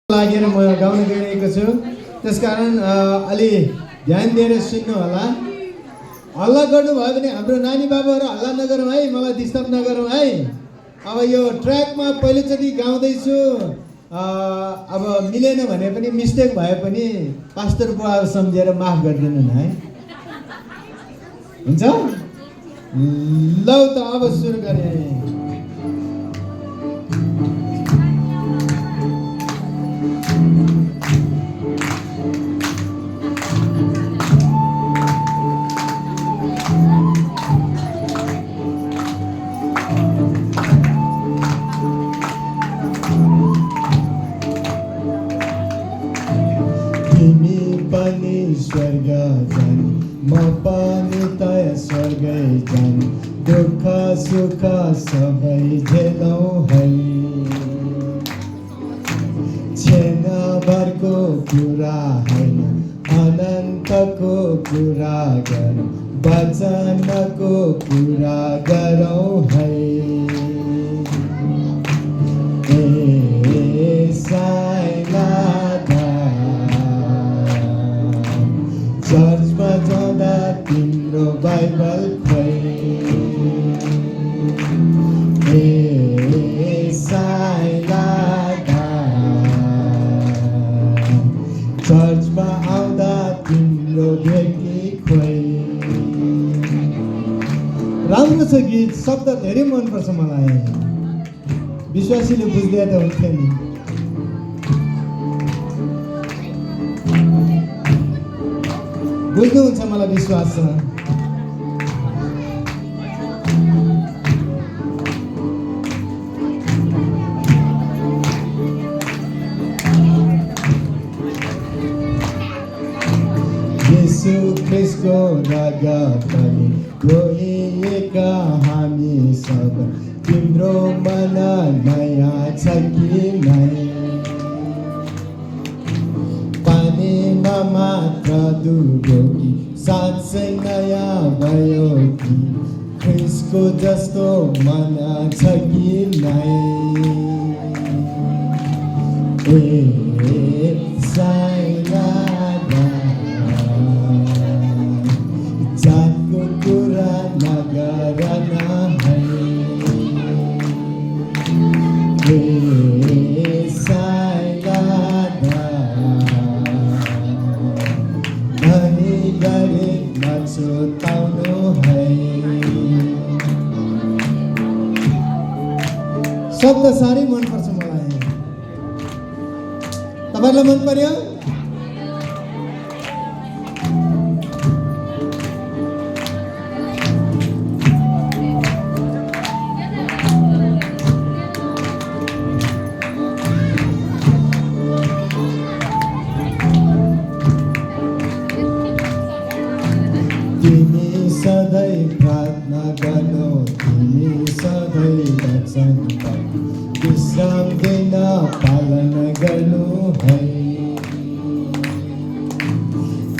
लागेर म गाउन गइरहेको छु। त्यसकारण अलि ध्यान दिएर सुन्नु होला। हल्ला गर्नुभयो भने हाम्रो नानी बाबुहरू हल्ला नगरौँ है, मलाई डिस्टर्ब नगरौँ है। अब यो ट्र्याकमा पहिलोचोटि गाउँदैछु, अब मिलेन भने पनि मिस्टेक भए पनि पास्टर बुवा सम्झेर माफ गरिदिनु न है, हुन्छ? लौ त अब सुरु गरेँ। स्वर्ग जाने म पनि तय स्वर्गै जाने, दुःख सुख सबै झेलौँ है। क्षणभरको कुरा होइन, अनन्तको कुरा गरौँ, वचनको कुरा गरौँ है। चर्चमा जाँदा तिम्रो बाइबल खोइ, चर्चमा आउँदा तिम्रो भेटी खोइ। राम्रो छ गीत, शब्द धेरै मनपर्छ मलाई। विश्वासीले बुझ्दै त हुन्थ्यो नि। बुझ्नुहुन्छ मलाई विश्वास छ। येशू ख्रीष्टको रगतले धोइएका हामी सब, तिम्रो मन नयाँ छ कि नै? पानीमा मात्र डुब्यो कि साँच्चै नयाँ भयो कि? ख्रीष्टको जस्तो मन छ कि नै? जातको कुरा नगर न है। शब्द साह्रै मनपर्छ मलाई। तपाईँलाई मन पर्यो? तिमी सधैँ प्रार्थना गर्नु, तिमी सधैँ वचन पढ्नु, विश्राम दिन पालन गर्नु है।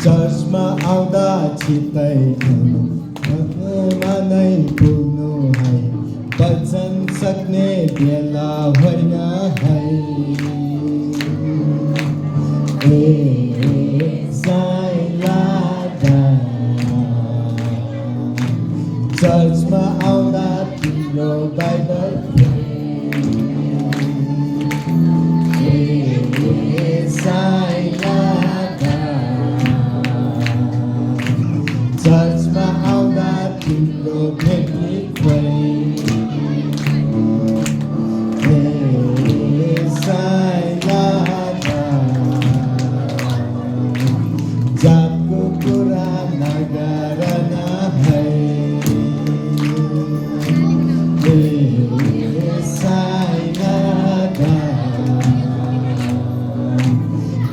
चर्चमा आउँदा छिट्टै आउनु, घरमा नै पुग्नु है, वचन सक्ने बेला होइन है। चर्चमा आउँदा तिम्रो बाइबल चर्चमा आउँदा तिम्रो भेटी खोइ। जातको कुरा नगर न है।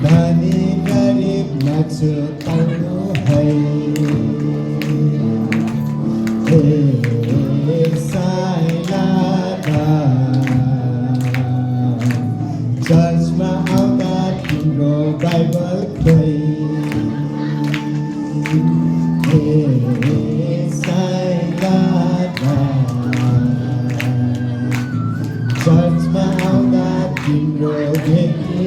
धनी गरिब नछुटाउनु है। चर्चमा आउँदा तिम्रो बाइबल खोइ। चर्चमा आउँदा तिम्रो भेटी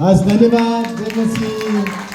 हस् धन्यवाद, जय मसीह।